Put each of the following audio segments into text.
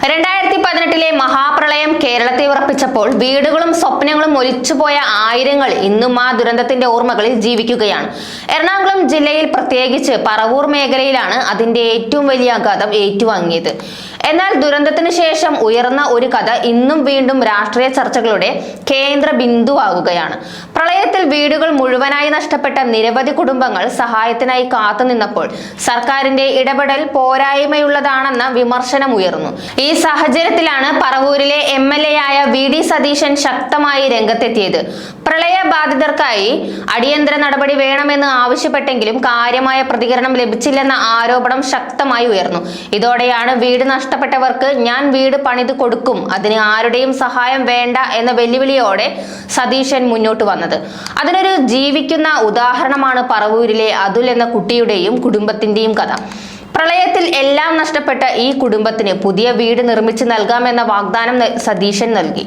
2018 മഹാപ്രളയം കേരളത്തെ ഉറപ്പിച്ചപ്പോൾ വീടുകളും സ്വപ്നങ്ങളും ഒലിച്ചുപോയ ആയിരങ്ങൾ ഇന്നും ആ ദുരന്തത്തിന്റെ ഓർമ്മകളിൽ ജീവിക്കുകയാണ്. എറണാകുളം ജില്ലയിൽ പ്രത്യേകിച്ച് പറവൂർ മേഖലയിലാണ് അതിന്റെ ഏറ്റവും വലിയ ആഘാതം ഏറ്റുവാങ്ങിയത്. എന്നാൽ ദുരന്തത്തിന് ശേഷം ഉയർന്ന ഒരു കഥ ഇന്നും വീണ്ടും രാഷ്ട്രീയ ചർച്ചകളുടെ കേന്ദ്ര ബിന്ദുവാകുകയാണ്. പ്രളയത്തിൽ വീടുകൾ മുഴുവനായി നഷ്ടപ്പെട്ട നിരവധി കുടുംബങ്ങൾ സഹായത്തിനായി കാത്തുനിന്നപ്പോൾ സർക്കാരിന്റെ ഇടപെടൽ പോരായ്മയുള്ളതാണെന്ന വിമർശനം ഉയർന്നു. ഈ സാഹചര്യത്തിലാണ് പറവൂരിലെ MLA ആയ VD സതീശൻ ശക്തമായി രംഗത്തെത്തിയത്. പ്രളയബാധിതർക്കായി അടിയന്തര നടപടി വേണമെന്ന് ആവശ്യപ്പെട്ടെങ്കിലും കാര്യമായ പ്രതികരണം ലഭിച്ചില്ലെന്ന ആരോപണം ശക്തമായി ഉയർന്നു. ഇതോടെയാണ് വീട് നഷ്ടപ്പെട്ടവർക്ക് ഞാൻ വീട് പണിത് കൊടുക്കും, അതിന് ആരുടെയും സഹായം വേണ്ട എന്ന വെല്ലുവിളിയോടെ സതീശൻ മുന്നോട്ട് വന്നത്. അതിനൊരു ജീവിക്കുന്ന ഉദാഹരണമാണ് പറവൂരിലെ അതുൽ എന്ന കുട്ടിയുടെയും കുടുംബത്തിന്റെയും കഥ. പ്രളയത്തിൽ എല്ലാം നഷ്ടപ്പെട്ട ഈ കുടുംബത്തിന് പുതിയ വീട് നിർമ്മിച്ചു നൽകാമെന്ന വാഗ്ദാനം സതീശൻ നൽകി.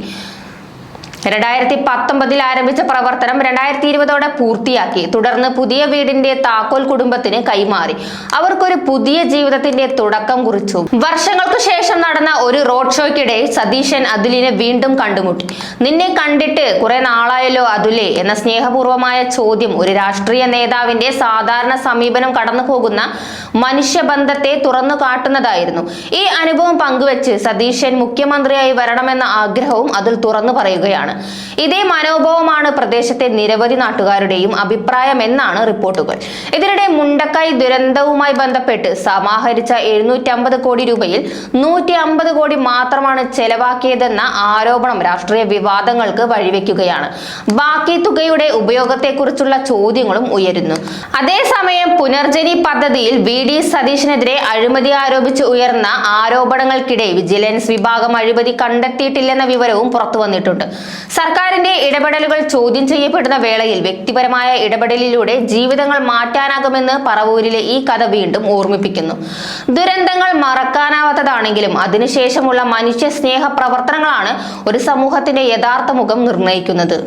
2019 ആരംഭിച്ച പ്രവർത്തനം 2020 പൂർത്തിയാക്കി. തുടർന്ന് പുതിയ വീടിന്റെ താക്കോൽ കുടുംബത്തിന് കൈമാറി അവർക്കൊരു പുതിയ ജീവിതത്തിന്റെ തുടക്കം കുറിച്ചു. വർഷങ്ങൾക്ക് ശേഷം നടന്ന ഒരു റോഡ് ഷോയ്ക്കിടെ സതീശൻ അതുലിനെ വീണ്ടും കണ്ടുമുട്ടി. നിന്നെ കണ്ടിട്ട് കുറെ നാളായല്ലോ അതുലേ എന്ന സ്നേഹപൂർവമായ ചോദ്യം ഒരു രാഷ്ട്രീയ നേതാവിന്റെ സാധാരണ സമീപനം കടന്നു പോകുന്ന മനുഷ്യബന്ധത്തെ തുറന്നു കാട്ടുന്നതായിരുന്നു. ഈ അനുഭവം പങ്കുവെച്ച് സതീശൻ മുഖ്യമന്ത്രിയായി വരണമെന്ന ആഗ്രഹവും അതിൽ തുറന്നു പറയുകയാണ്. ഇതേ മനോഭാവമാണ് പ്രദേശത്തെ നിരവധി നാട്ടുകാരുടെയും അഭിപ്രായം എന്നാണ് റിപ്പോർട്ടുകൾ. ഇതിനിടെ മുണ്ടക്കൈ ദുരന്തവുമായി ബന്ധപ്പെട്ട് സമാഹരിച്ച 750 കോടി രൂപയിൽ 150 കോടി മാത്രമാണ് ചെലവാക്കിയതെന്ന ആരോപണം രാഷ്ട്രീയ വിവാദങ്ങൾക്ക് വഴിവെക്കുകയാണ്. ബാക്കി തുകയുടെ ഉപയോഗത്തെക്കുറിച്ചുള്ള ചോദ്യങ്ങളും ഉയരുന്നു. അതേസമയം പുനർജനി പദ്ധതിയിൽ VD സതീശനെതിരെ അഴിമതി ആരോപിച്ച് ഉയർന്ന ആരോപണങ്ങൾക്കിടെ വിജിലൻസ് വിഭാഗം അഴിമതി കണ്ടെത്തിയിട്ടില്ലെന്ന വിവരവും പുറത്തുവന്നിട്ടുണ്ട്. സർക്കാരിന്റെ ഇടപെടലുകൾ ചോദ്യം ചെയ്യപ്പെടുന്ന വേളയിൽ വ്യക്തിപരമായ ഇടപെടലിലൂടെ ജീവിതങ്ങൾ മാറ്റാനാകുമെന്ന് പറവൂരിലെ ഈ കഥ വീണ്ടും ഓർമ്മിപ്പിക്കുന്നു. ദുരന്തങ്ങൾ മറക്കാനാവാത്തതാണെങ്കിലും അതിനുശേഷമുള്ള മനുഷ്യ സ്നേഹ പ്രവർത്തനങ്ങളാണ് ഒരു സമൂഹത്തിന്റെ യഥാർത്ഥ മുഖം നിർണ്ണയിക്കുന്നത്.